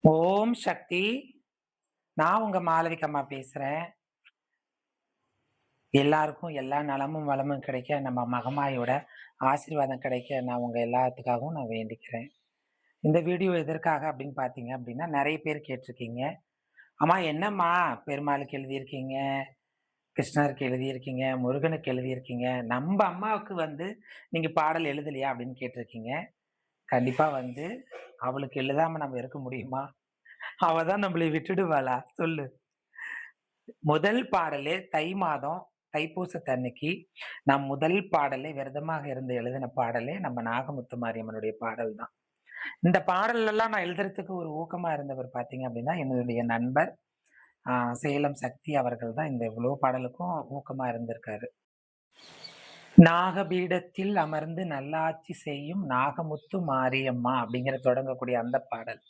ஓம் சக்தி. நான் உங்க மாளவிகம்மா பேசுறேன். எல்லாருக்கும் எல்லா நலமும், வளமும் கிடைக்க நம்ம மகமாயோட ஆசீர்வாதம் கிடைக்க நான் உங்க எல்லாத்துக்காகவும் நான் வேண்டிக்கிறேன். இந்த வீடியோ எதற்காக அப்படின்னு பார்த்தீங்க அப்படின்னா, நெறைய பேர் கேட்டிருக்கீங்க. "அம்மா என்னம்மா பெருமாளுக்கு எழுதியிருக்கீங்க, கிருஷ்ணருக்கு எழுதியிருக்கீங்க, முருகனுக்கு எழுதியிருக்கீங்க. நம்ப அம்மாவுக்கு வந்து நீங்க பாடல் எழுதலையா?" அப்படின்னு கேட்டிருக்கீங்க. கண்டிப்பா வந்து அவளுக்கு எழுதாம நம்ம இருக்க முடியுமா? அவ தான் நம்மள விட்டுடுவாளா? சொல்லு. முதல் பாடலே தை மாதம் தைப்பூசத்தன்னைக்கு நான் முதல் பாடலே விரதமாக இருந்து எழுதின பாடலே நம்ம நாகமுத்து மாரியம்மனுடைய பாடல் தான். இந்த பாடல் எல்லாம் நான் எழுதுறதுக்கு ஒரு ஊக்கமா இருந்தவர் பார்த்தீங்க அப்படின்னா, என்னுடைய நண்பர் அ சேலம் சக்தி அவர்கள் தான் இந்த இவ்ளோ பாடலுக்கும் ஊக்கமா இருந்திருக்காரு. "நாகபீடத்தில் அமர்ந்து நல்லாட்சி செய்யும் நாகமுத்து மாரியம்மா" அப்படிங்கிற தொடங்கக்கூடிய அந்த பாடல்.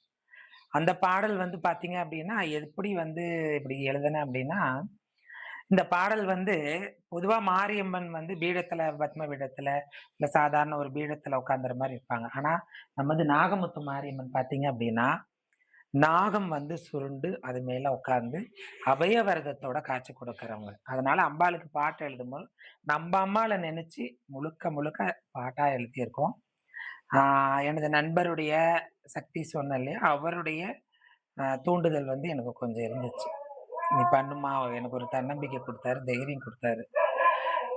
அந்த பாடல் வந்து பார்த்தீங்க அப்படின்னா, எப்படி வந்து இப்படி எழுதுனேன் அப்படின்னா, இந்த பாடல் வந்து பொதுவா மாரியம்மன் வந்து பீடத்துல, பத்ம பீடத்துல, இல்ல சாதாரண ஒரு பீடத்துல உட்கார்ந்துற மாரி இருப்பாங்க. ஆனா, நமது நாகமுத்து மாரியம்மன் பார்த்தீங்க அப்டின்னா, நாகம் வந்து சுருண்டு அது மேல உட்கார்ந்து அபயவரதத்தோட காட்சி குடுக்குறவங்க. அதனால அம்பாளுக்கு பாட்டு எழுதும்போது, நம்ப அம்மாள நெனச்சு முழுக்க முழுக்க பாட்டா எழுதியிருக்கோம். ஆ எனது நண்பருடைய சக்தி சொன்னேன் இல்லையா? அவருடைய தூண்டுதல் வந்து எனக்கு கொஞ்சம் இருந்துச்சு. "நீ பண்ணுமா" எனக்கு ஒரு தன்னம்பிக்கை குடுத்தாரு, தைரியம் குடுத்தாரு.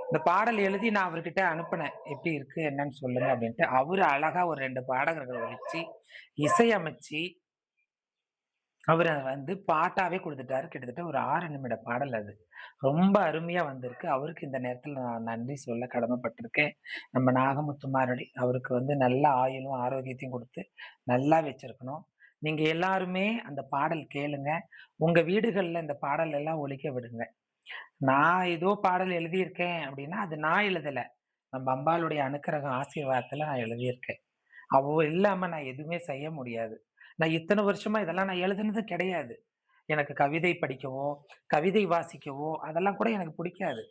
இந்த பாடல் எழுதி நான் அவர்கிட்ட அனுப்புனேன். "எப்படி இருக்கு? என்னன்னு சொல்லுங்க" அப்படின்ட்டு. அவரு அழகா ஒரு 2 பாடகர்கள வச்சு, இசையமைச்சு, அவரு அத வந்து பாட்டாவே குடுத்துட்டாரு. கிட்டத்தட்ட ஒரு 6 நிமிட பாடல் அது. ரொம்ப அருமையா வந்திருக்கு. அவருக்கு இந்த நேரத்துல நான் நன்றி சொல்ல கடமைப்பட்டிருக்கேன். நம்ம நாகமுத்துமாரடி அவருக்கு வந்து நல்ல ஆயுளும், ஆரோக்கியத்தையும் குடுத்து, நல்லா வச்சிருக்கணும். நீங்க எல்லாருமே அந்த பாடல் கேளுங்க. உங்க வீடுகள்ல இந்த பாடல் எல்லாம் ஒலிக்க விடுங்க. நான் ஏதோ பாடல் எழுதியிருக்கேன் அப்படின்னா, அது நான் எழுதல. நம்ம அம்பாளுடைய அனுக்கிரகம், ஆசீர்வாதத்துல நான் எழுதியிருக்கேன். அவ இல்லாம நான் எதுவுமே செய்ய முடியாது. நான் இத்தன வருஷமா இதெல்லாம் நான் எழுதுனது கிடையாது. எனக்கு கவிதை படிக்கவோ, கவிதை வாசிக்கவோ அதெல்லாம் கூட எனக்கு புடிக்காது.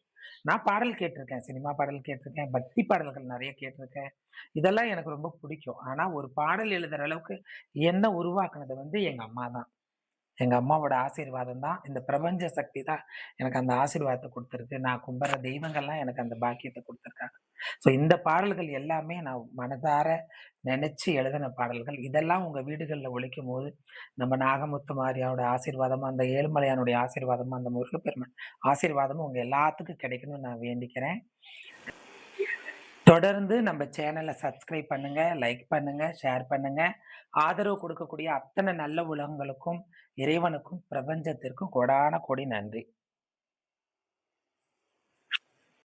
நான் பாடல் கேட்டுருக்கேன். சினிமா பாடல் கேட்டுருக்கேன். பக்தி பாடல்கள் நெறைய கேட்டுருக்கேன். இதெல்லாம் எனக்கு ரொம்ப புடிக்கும். ஆனா ஒரு பாடல் எழுதுற அளவுக்கு என்ன உருவாக்குனது வந்து எங்க அம்மா தான். எங்க அம்மாவோட ஆசீர்வாதம் தான். இந்த பிரபஞ்ச சக்தி தான் எனக்கு அந்த ஆசீர்வாதத்த குடுத்திருக்கு. நான் கும்பிடுற தெய்வங்கள்லாம் எனக்கு அந்த பாக்கியத்த குடுத்துருக்காங்க. ஸோ இந்த பாடல்கள் எல்லாமே நான் மனதார நெனச்சு எழுதின பாடல்கள். இதெல்லாம் உங்க வீடுகள்ல ஒலிக்கும்போது, நம்ம நாகமுத்து மாரியாவோட ஆசீர்வாதமும், அந்த ஏழுமலையானுடைய ஆசீர்வாதமும், அந்த முருகப்பெருமான் ஆசீர்வாதமும் உங்க எல்லாத்துக்கும் கிடைக்கணும்னு நான் வேண்டிக்கிறேன். தொடர்ந்து நம்ம சேனல சப்ஸ்கிரைப் பண்ணுங்க, லைக் பண்ணுங்க, ஷேர் பண்ணுங்க. ஆதரவு கொடுக்கக்கூடிய அத்தன நல்ல உள்ளங்களுக்கும், இறைவனுக்கும், பிரபஞ்சத்திற்கும் கோடான கோடி நன்றி.